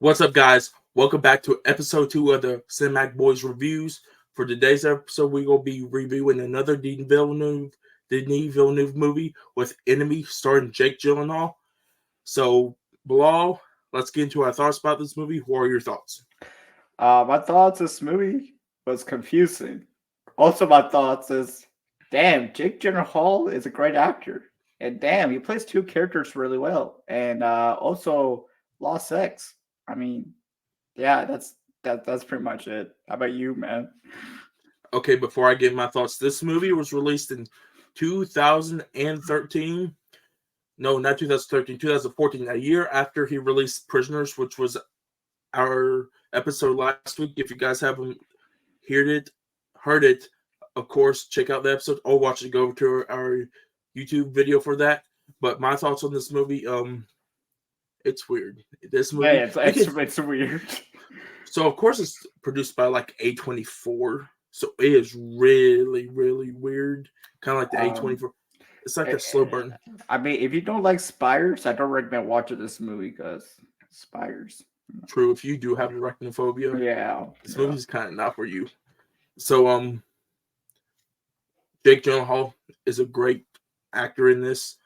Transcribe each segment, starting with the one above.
What's up, guys? Welcome back to episode 2 of the Cinematic Boys Reviews. For today's episode, we're going to be reviewing another Denis Villeneuve movie with Enemy starring Jake Gyllenhaal. So, Bilal, let's get into our thoughts about this movie. What are your thoughts? My thoughts, this movie was confusing. Also, my thoughts is, damn, Jake Gyllenhaal is a great actor. And damn, he plays two characters really well. And also, Lost Sex. I mean, yeah, that's pretty much it. How about you, man? Okay, before I give my thoughts, this movie was released in 2013. No, not 2013, 2014, a year after he released Prisoners, which was our episode last week. If you guys haven't heard it, of course, check out the episode or watch it. Go over to our YouTube video for that. But my thoughts on this movie, it's weird. This movie, Yeah, it's weird. So of course it's produced by like A24, so it is really, really weird. Kind of like the A24. It's like a slow burn. I mean, if you don't like spiders, I don't recommend watching this movie because spiders. True, if you do have arachnophobia, Yeah, this movie's kind of not for you. So Jake Gyllenhaal is a great actor in this.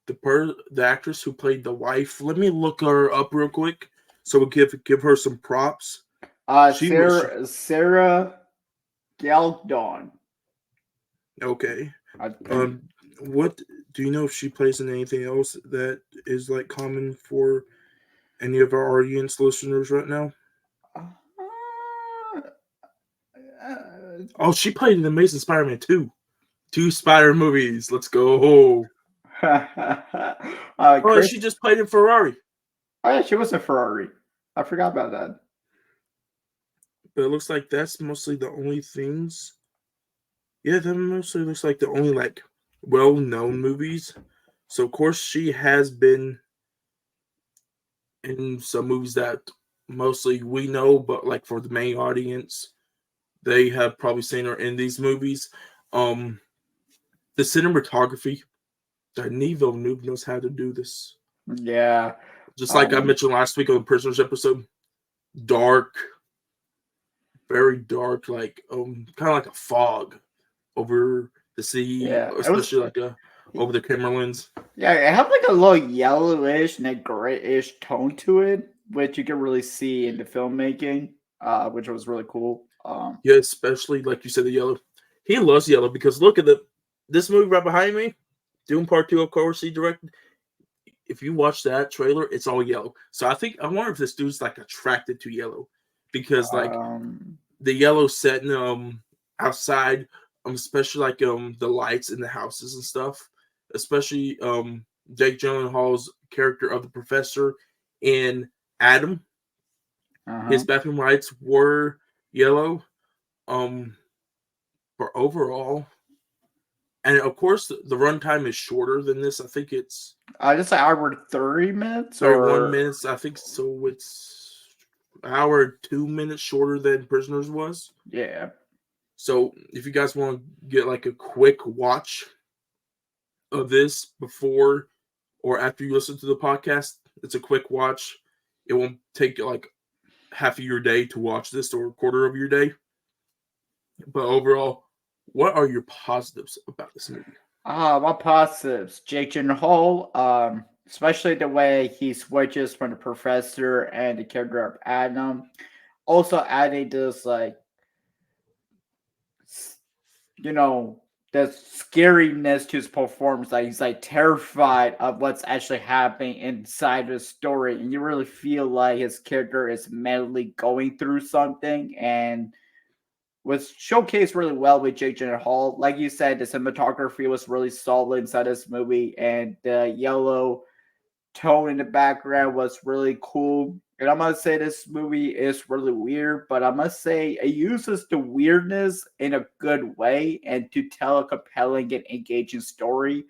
The actress who played the wife, let me look her up real quick so we'll give her some props. Sarah Galdon. Okay. What do you know if she plays in anything else that is like common for any of our audience listeners right now? Oh, she played in Amazing Spider-Man 2. 2 Spider movies. Let's go. She just played in Ferrari. Oh yeah, she was in Ferrari. I forgot about that. But it looks like that's mostly the only things. Yeah, that mostly looks like the only like well-known movies. So of course she has been in some movies that mostly we know, but like for the main audience, they have probably seen her in these movies. The cinematography, Denis Villeneuve knows how to do this. Yeah. Just like I mentioned last week on the Prisoners episode, dark, very dark, like kind of like a fog over the sea, especially over the Kimberlands. Yeah, it had like a little yellowish and a grayish tone to it, which you can really see in the filmmaking, which was really cool. Yeah, especially like you said, the yellow. He loves yellow because look at this movie right behind me, Doom Part 2, of course, he directed. If you watch that trailer, it's all yellow. So I wonder if this dude's like attracted to yellow because like the yellow setting outside, especially like the lights in the houses and stuff, especially Jake Gyllenhaal's character of the professor in Adam. His bathroom lights were yellow. But overall, and of course, the runtime is shorter than this. I think it's just an hour 30 minutes 31 minutes. I think so. It's an hour 2 minutes shorter than Prisoners was. Yeah. So if you guys want to get like a quick watch of this before or after you listen to the podcast, it's a quick watch. It won't take like half of your day to watch this or a quarter of your day. But overall, what are your positives about this movie? My positives. Jake Gyllenhaal, especially the way he switches from the professor and the character of Adam. Also adding this like the scariness to his performance. Like he's like terrified of what's actually happening inside the story, and you really feel like his character is mentally going through something, and was showcased really well with Jake Gyllenhaal. Like you said, the cinematography was really solid inside this movie, and the yellow tone in the background was really cool. And I must say this movie is really weird, but I must say it uses the weirdness in a good way and to tell a compelling and engaging story.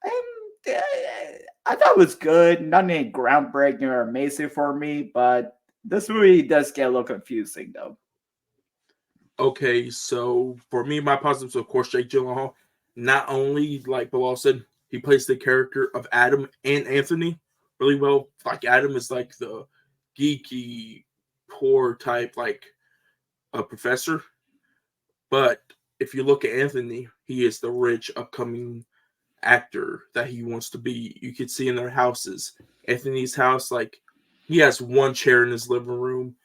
And I thought it was good. Nothing groundbreaking or amazing for me, but this movie does get a little confusing though. Okay, so for me, my positives, of course, Jake Gyllenhaal. Not only, like Bilal said, he plays the character of Adam and Anthony, really well. Like Adam is like the geeky, poor type, like a professor. But if you look at Anthony, he is the rich, upcoming actor that he wants to be. You could see in their houses. Anthony's house, like he has one chair in his living room,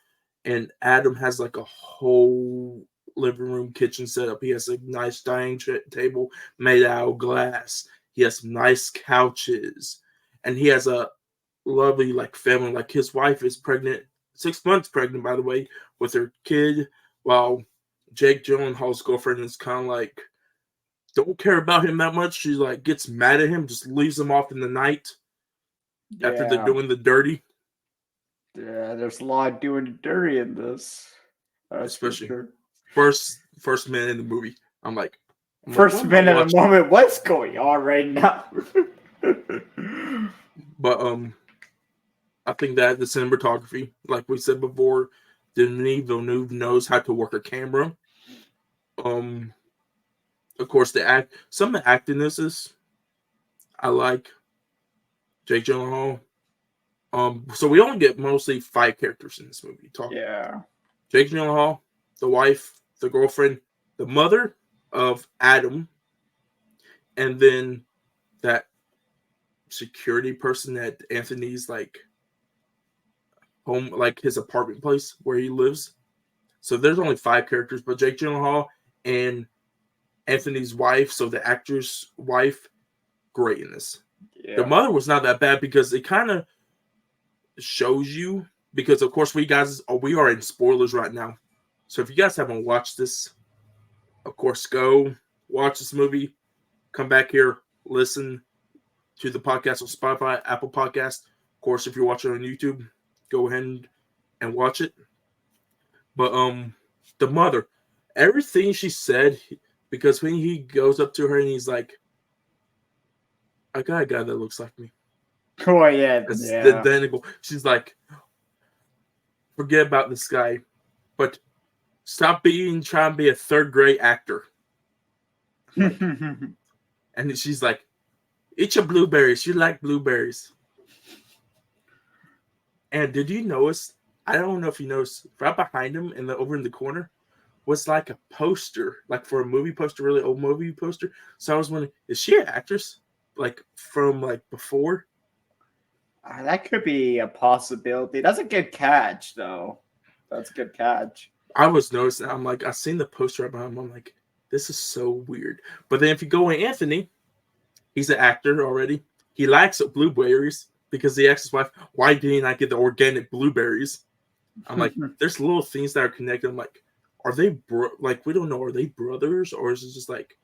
and Adam has like a whole living room kitchen setup. He has a nice dining table made out of glass. He has some nice couches, and he has a lovely like family. Like his wife is pregnant, 6 months pregnant, by the way, with her kid, while Jake Gyllenhaal's girlfriend is kind of like don't care about him that much. She like gets mad at him, just leaves him off in the night after they're Yeah. doing the dirty. Yeah, there's a lot of doing dirty in this. That's for Especially sure. first minute in the movie. I'm like, what First am I minute of the watching? moment, what's going on right now? But I think that the cinematography, like we said before, Denis Villeneuve knows how to work a camera. Of course, some of the acting is I like Jake Gyllenhaal. So we only get mostly 5 characters in this movie. Yeah. Jake Gyllenhaal, the wife, the girlfriend, the mother of Adam, and then that security person at Anthony's like home, like his apartment place where he lives. So there's only 5 characters, but Jake Gyllenhaal and Anthony's wife, so the actor's wife, great in this. The Yeah. mother was not that bad because it kind of shows you, because of course we are in spoilers right now. So if you guys haven't watched this, of course go watch this movie, come back here, listen to the podcast on Spotify, Apple Podcast. Of course, if you're watching on YouTube, go ahead and watch it. But the mother, everything she said, because when he goes up to her and he's like, I got a guy that looks like me. Oh yeah, It's yeah. identical. She's like, forget about this guy, but stop trying to be a third grade actor. Like, and she's like, eat your blueberries. You like blueberries. And did you notice? I don't know if you noticed, right behind him and over in the corner was like a poster, like for a movie poster, really old movie poster. So I was wondering, is she an actress? Like from like before? That could be a possibility. That's a good catch, though. That's a good catch. I was noticing, I'm like, I seen the poster right behind him. I'm like, this is so weird. But then if you go in Anthony, he's an actor already. He likes blueberries because he asked his wife, why didn't I get the organic blueberries? I'm like, there's little things that are connected. I'm like, are they like, we don't know, are they brothers or is it just like,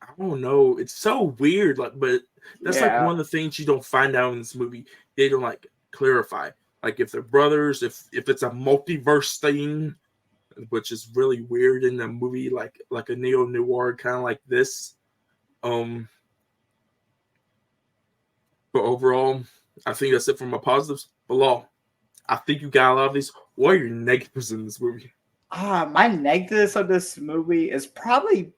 I don't know. It's so weird. Like, but that's like Yeah. one of the things you don't find out in this movie. They don't like clarify, like if they're brothers, if it's a multiverse thing, which is really weird in a movie like a neo noir kind of like this. Um, but overall, I think that's it for my positives. Bilal, I think you got a lot of these. What are your negatives in this movie? My negatives of this movie is probably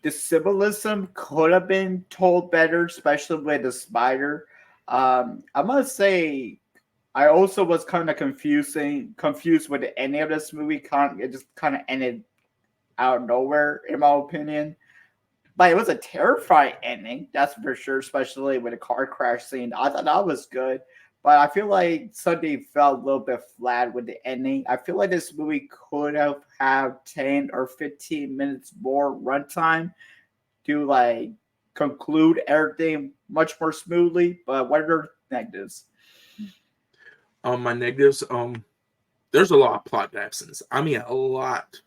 the symbolism could have been told better, especially with the spider. I must say, I also was kind of confused with the ending of this movie. It just kind of ended out of nowhere, in my opinion. But it was a terrifying ending, that's for sure, especially with the car crash scene. I thought that was good. But I feel like Sunday felt a little bit flat with the ending. I feel like this movie could have had 10 or 15 minutes more runtime to like conclude everything much more smoothly. But what are your negatives? My negatives. There's a lot of plot absence. I mean, a lot.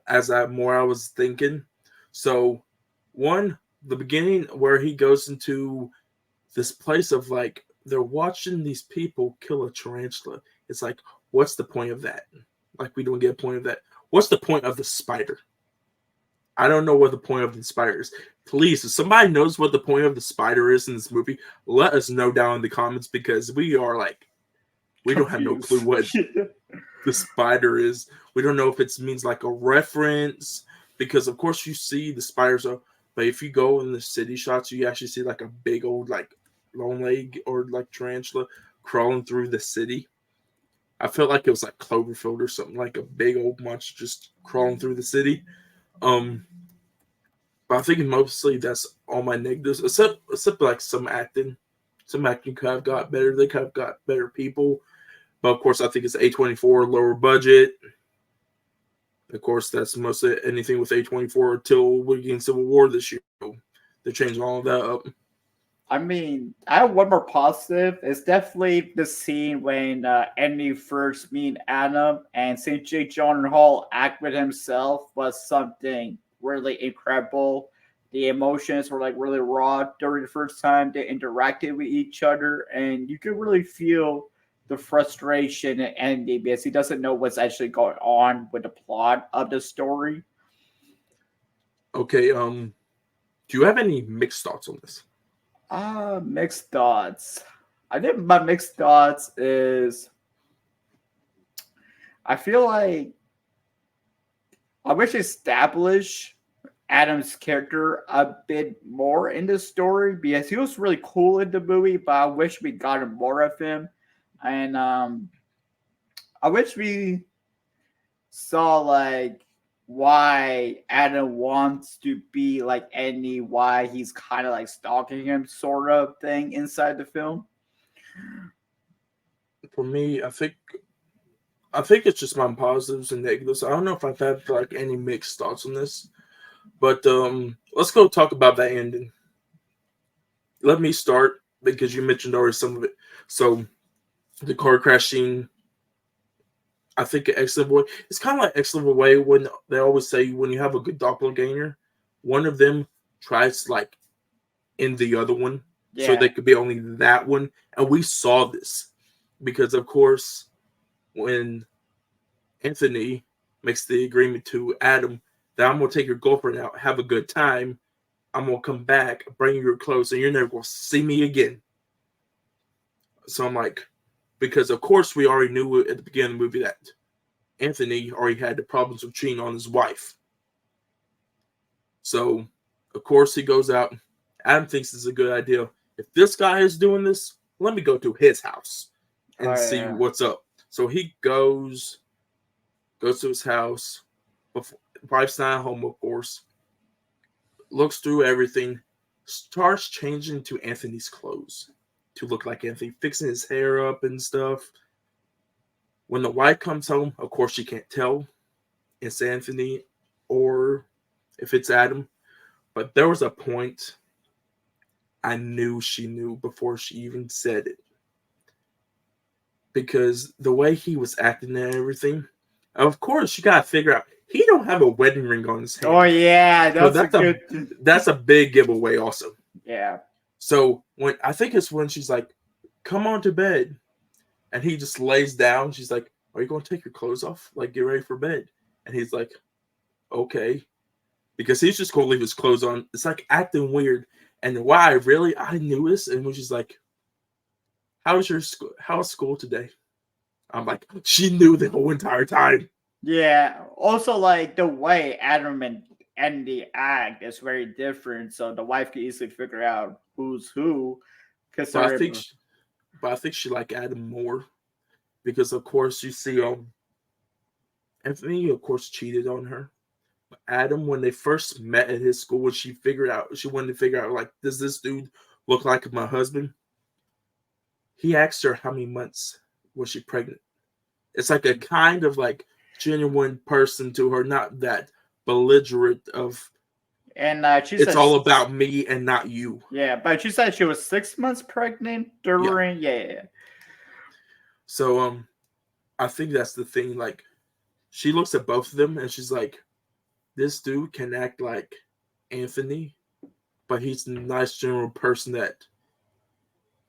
As I was thinking. So, one, the beginning where he goes into this place of like they're watching these people kill a tarantula. It's like, what's the point of that? Like, we don't get a point of that. What's the point of the spider? I don't know what the point of the spider is. Please, if somebody knows what the point of the spider is in this movie, let us know down in the comments because we are like, we don't have no clue Confused. what the spider is. We don't know if it means like a reference because, of course, you see the spiders are But if you go in the city shots, you actually see like a big old like long leg or like tarantula crawling through the city. I felt like it was like Cloverfield or something, like a big old monster just crawling through the city. Um, but I think mostly that's all my negatives, except like some acting. Some acting could have got better. They could have got better people. But of course, I think it's A24, lower budget. Of course, that's mostly anything with A24 until we get in Civil War this year. They're changing all of that up. I mean, I have one more positive. It's definitely the scene when Andy first meet Adam and St. J. John Hall act with himself was something really incredible. The emotions were like really raw during the first time they interacted with each other, and you could really feel the frustration in Andy because he doesn't know what's actually going on with the plot of the story. Okay, do you have any mixed thoughts on this? Mixed thoughts. I think my mixed thoughts is I feel like I wish they establish Adam's character a bit more in the story because he was really cool in the movie, but I wish we got more of him. And I wish we saw like why Adam wants to be like Andy, why he's kind of like stalking him, sort of thing inside the film. For me, I think it's just my positives and negatives. I don't know if I've had like any mixed thoughts on this, but let's go talk about that ending. Let me start because you mentioned already some of it. So the car crash scene, I think an excellent way. It's kind of like excellent way when they always say when you have a good doppelganger, one of them tries to like end the other one, so Yeah, they could be only that one. And we saw this because, of course, when Anthony makes the agreement to Adam that I'm gonna take your girlfriend out, have a good time. I'm gonna come back, bring you your clothes, and you're never gonna see me again. So I'm like, because of course we already knew at the beginning of the movie that Anthony already had the problems of cheating on his wife. So of course he goes out. Adam thinks it's a good idea. If this guy is doing this, let me go to his house oh and see yeah, what's up. So he goes to his house. Wife's not home, of course. Looks through everything, starts changing to Anthony's clothes to look like Anthony, fixing his hair up and stuff. When the wife comes home, of course, she can't tell it's Anthony or if it's Adam. But there was a point I knew she knew before she even said it. Because the way he was acting and everything, of course, you gotta figure out he don't have a wedding ring on his oh hand. yeah, So that's a good. that's a big giveaway also. Yeah, So when I think it's when she's like, "Come on to bed," and he just lays down. She's like, "Are you going to take your clothes off? Like get ready for bed?" And he's like, "Okay," because he's just going to leave his clothes on. It's like acting weird. And why I knew this, and when she's like, "How's your school? How's school today?" I'm like, she knew the whole entire time. yeah. Also, like the way Adam and Andy act is very different, so the wife can easily figure out who's who. But I think, Considering, she liked Adam more because, of course, you see, Anthony, of course, cheated on her. Adam, when they first met at his school, when she wanted to figure out, like, does this dude look like my husband? He asked her how many months was she pregnant. It's like a kind of like genuine person to her, not that belligerent of and she it's said, all about me and not you. yeah, but she said she was 6 months pregnant Yeah. during, yeah. So I think that's the thing. Like she looks at both of them and she's like, this dude can act like Anthony, but he's a nice general person that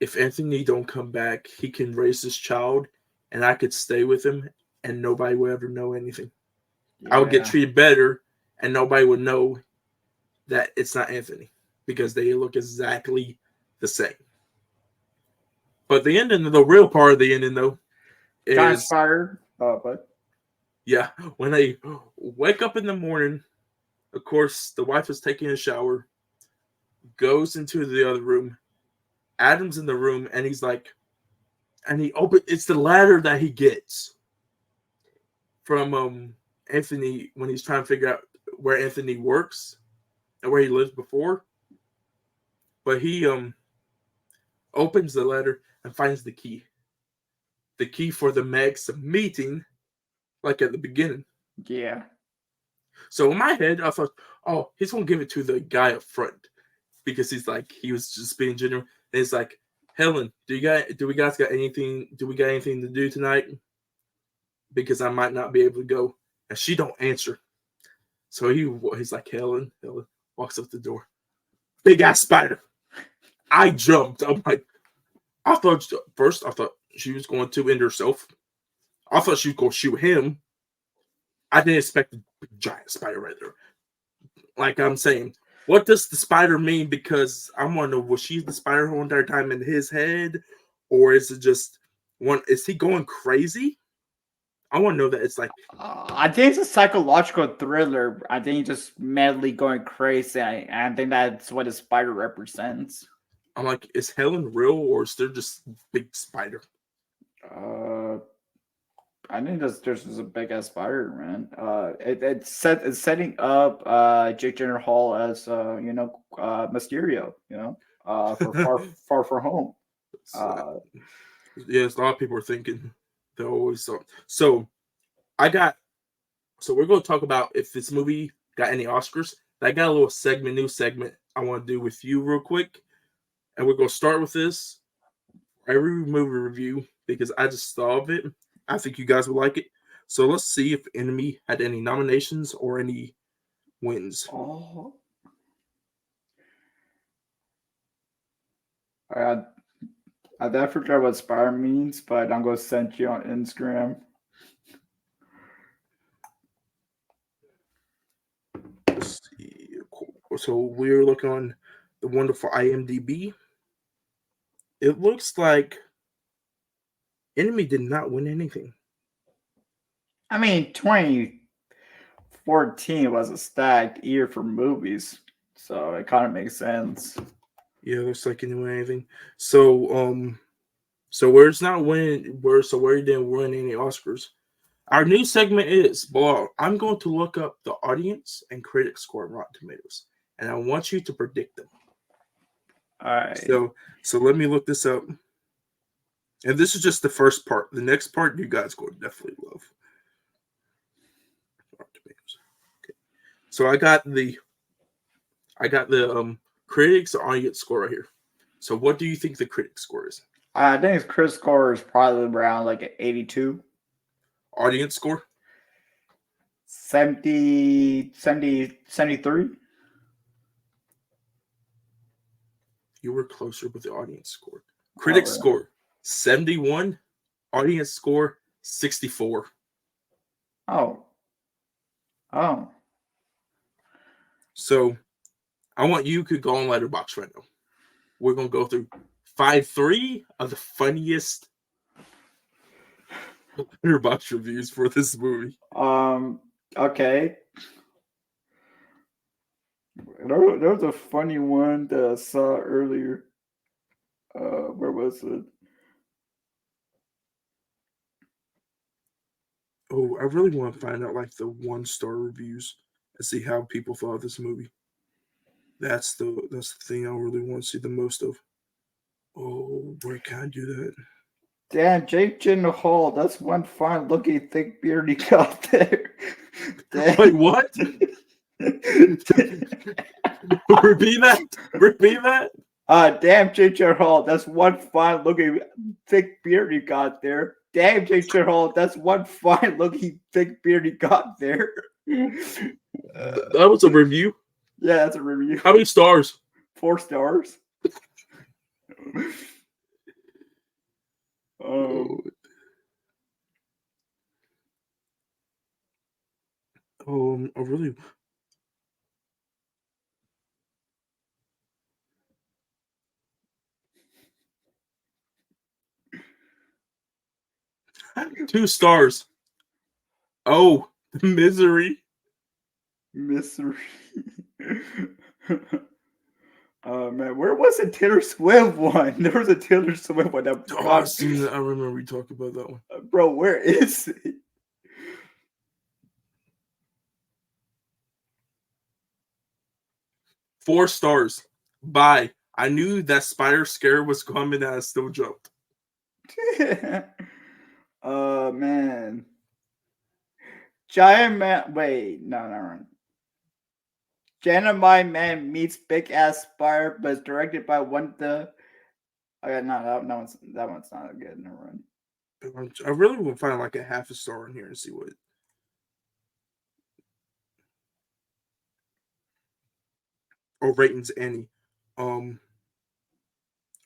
if Anthony don't come back, he can raise his child and I could stay with him and nobody will ever know anything. I would get Yeah. treated better and nobody would know that it's not Anthony because they look exactly the same. But the ending, the real part of the ending though, Kind of is inspired. But when they wake up in the morning, of course, the wife is taking a shower. goes into the other room. Adam's in the room, and he's like, and it's the ladder that he gets from Anthony when he's trying to figure out where Anthony works and where he lived before. But he opens the ladder and finds the key. The key for the Meg's meeting, like at the beginning. Yeah. So in my head, I thought, oh, he's gonna give it to the guy up front because he was just being genuine. And it's like, Helen, do we guys got anything? Do we got anything to do tonight? Because I might not be able to go, and she don't answer. So he's like, Helen walks up the door, big ass spider. I jumped. I'm like, I thought she was going to end herself. I thought she was going to shoot him. I didn't expect a big, giant spider right there. Like I'm saying, what does the spider mean? Because I want to know, was she the spider the whole entire time in his head? Or is it just one? Is he going crazy? I want to know that it's like. I think it's a psychological thriller. I think he's just madly going crazy. I think that's what a spider represents. I'm like, is Helen real or is there just big spider? I think there's just a big ass spider, man. It's setting up Jake Gyllenhaal as Mysterio, for far from home. Yes, a lot of people are thinking they always thought. So we're going to talk about if this movie got any Oscars. I got a little new segment I want to do with you real quick. And we're going to start with this. Every movie review, because I just thought of it. I think you guys would like it. So let's see if Enemy had any nominations or any wins. Oh. I definitely forgot what Spire means, but I'm going to send you on Instagram. Let's see. So we're looking on the wonderful IMDb. It looks like Enemy did not win anything. I mean, 2014 was a stacked year for movies, so it kind of makes sense. Yeah, looks like he didn't win anything. So where it's not winning, where he didn't win any Oscars. Our new segment is Bilal. I'm going to look up the audience and critic score on Rotten Tomatoes, and I want you to predict them. All right. So let me look this up. And this is just the first part. The next part, you guys will definitely love. Rotten Tomatoes. Okay. So I got the critics audience score right here. So what do you think the critic score is? I think his critic score is probably around like an 82. Audience score? 70, 73. You were closer with the audience score. Critic score 71. Audience score 64. Oh. So I want you to go on Letterboxd right now. We're gonna go through 3 of the funniest Letterboxd reviews for this movie. Okay. There was a funny one that I saw earlier. Where was it? Oh, I really want to find out like the 1-star reviews and see how people thought of this movie. That's the thing I really want to see the most of. Oh, where can I do that? Damn, Jake Gyllenhaal, that's one fine looking thick beard he got there. Wait, what? Repeat that. Damn, Jake Gyllenhaal, that's one fine looking thick beard you got there. Damn, Jake Gyllenhaal, that's one fine looking thick beard you got there. That was a review. Yeah, that's a review. How many stars? 4 stars. Oh, I really. Two stars. Oh, misery. Misery. Oh man, where was the Taylor Swift one? There was a Taylor Swift one that Oh, I've seen that. I remember you talking about that one. bro, where is it? 4 stars. Bye. I knew that spider scare was coming and I still jumped. Man. Giant man. Wait, no. Dynamite Man meets Big Ass Spider, but it's directed by one of the. Okay, no, that one's not good. Never mind. I really will find like a half a star in here and see what. Or ratings any.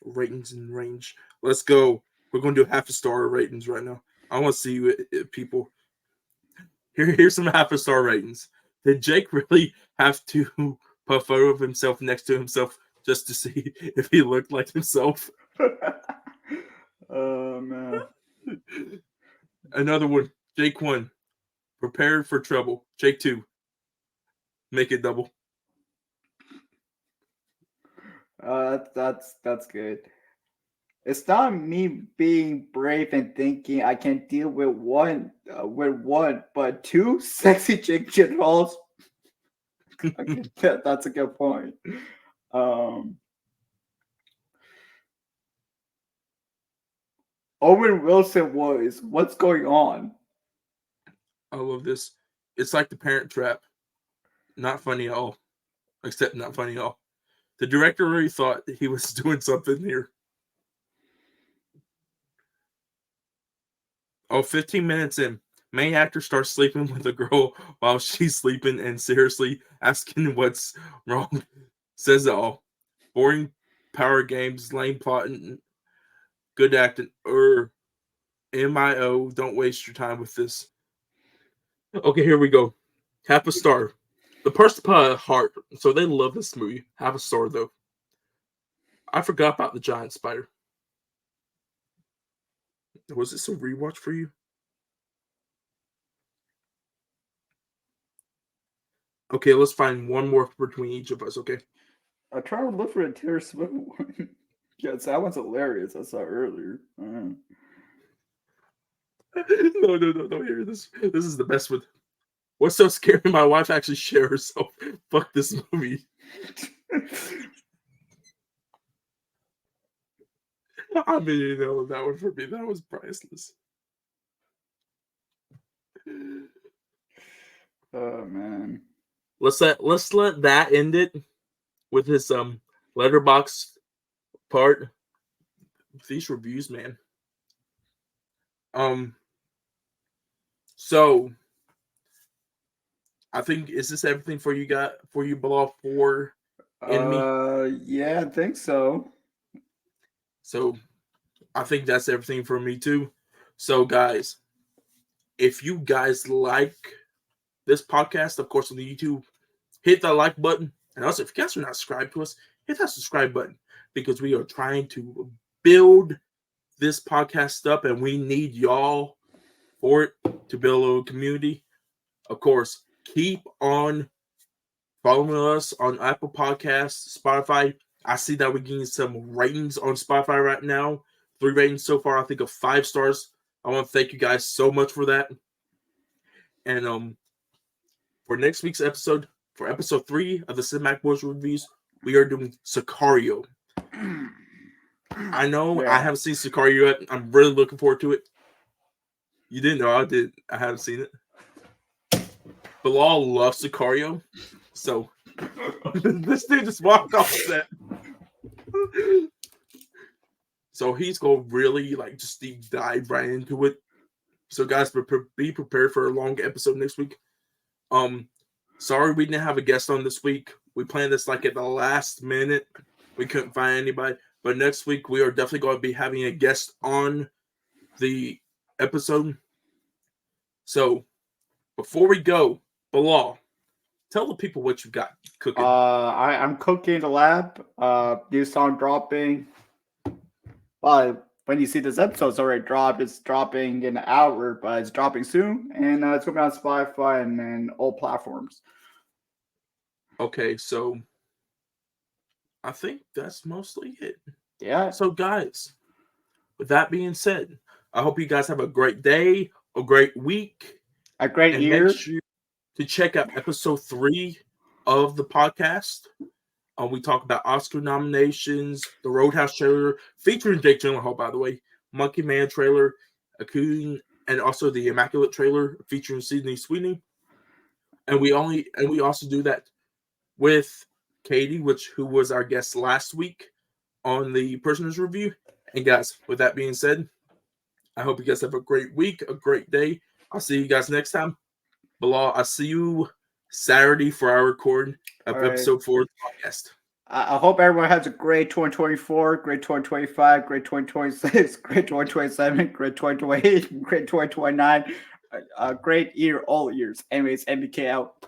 Ratings and range. Let's go. We're gonna do half a star ratings right now. I want to see what people. Here's some half a star ratings. Did Jake really have to put a photo of himself next to himself just to see if he looked like himself? Oh man. Another one. Jake 1. Prepared for trouble. Jake 2. Make it double. That's good. It's not me being brave and thinking I can deal with one, but 2 sexy chick generals. That's a good point. Owen Wilson was. What's going on? I love this. It's like The Parent Trap. Not funny at all. Except not funny at all. The director really thought he was doing something here. Oh, 15 minutes in. Main actor starts sleeping with a girl while she's sleeping and seriously asking what's wrong. Says it all. Boring power games, lame plot, and good acting. MIO, don't waste your time with this. Okay, here we go. Half a star. The person put a heart, so they love this movie. Half a star, though. I forgot about the giant spider. Was this a rewatch for you? Okay, let's find one more between each of us, okay? I try to look for a Taylor Swift one. Yes, that one's hilarious. I saw earlier. No. Here, this is the best one. What's so scary? My wife actually shared herself. Fuck this movie. I mean, that one for me, that was priceless. Oh man. Let's let that end it with this Letterboxd part. These reviews, man. So I think, is this everything for you Bilal, for Enemy? Yeah, I think so. So I think that's everything for me too. So guys, if you guys like this podcast, of course on the YouTube, hit that like button. And also, if you guys are not subscribed to us, hit that subscribe button, because we are trying to build this podcast up and we need y'all for it to build a little community. Of course, keep on following us on Apple Podcasts, Spotify. I see that we're getting some ratings on Spotify right now. 3 ratings so far, I think, of 5 stars. I want to thank you guys so much for that. And for next week's episode, for episode 3 of the Cinematic Boys reviews, we are doing Sicario. I know I haven't seen Sicario yet. I'm really looking forward to it. You didn't know I did. I haven't seen it. Bilal loves Sicario, so this dude just walked off set. So he's going to really just deep dive right into it. So guys, be prepared for a long episode next week. Sorry we didn't have a guest on this week. We planned this at the last minute. We couldn't find anybody. But next week we are definitely going to be having a guest on the episode. So before we go, Bilal, tell the people what you got cooking. I'm cooking in the lab. New song dropping. Well, when you see this episode, it's already dropped. It's dropping in an hour, but it's dropping soon, and it's going to be on Spotify and all platforms. Okay, so I think that's mostly it. Yeah, So, guys, with that being said, I hope you guys have a great day, a great week, a great and make year. sure to check out episode 3 of the podcast. We talk about Oscar nominations, the Roadhouse trailer featuring Jake Gyllenhaal, by the way, Monkey Man trailer, Akun, and also the Immaculate trailer featuring Sydney Sweeney. And we also do that with Katie, who was our guest last week on the Prisoners Review. And guys, with that being said, I hope you guys have a great week, a great day. I'll see you guys next time. Bilal, I'll see you Saturday for our recording All of right. episode 4 of the podcast. I hope everyone has a great 2024, great 2025, great 2026, great 2027, great 2028, great 2029. A great year, all years. Anyways, MBK out.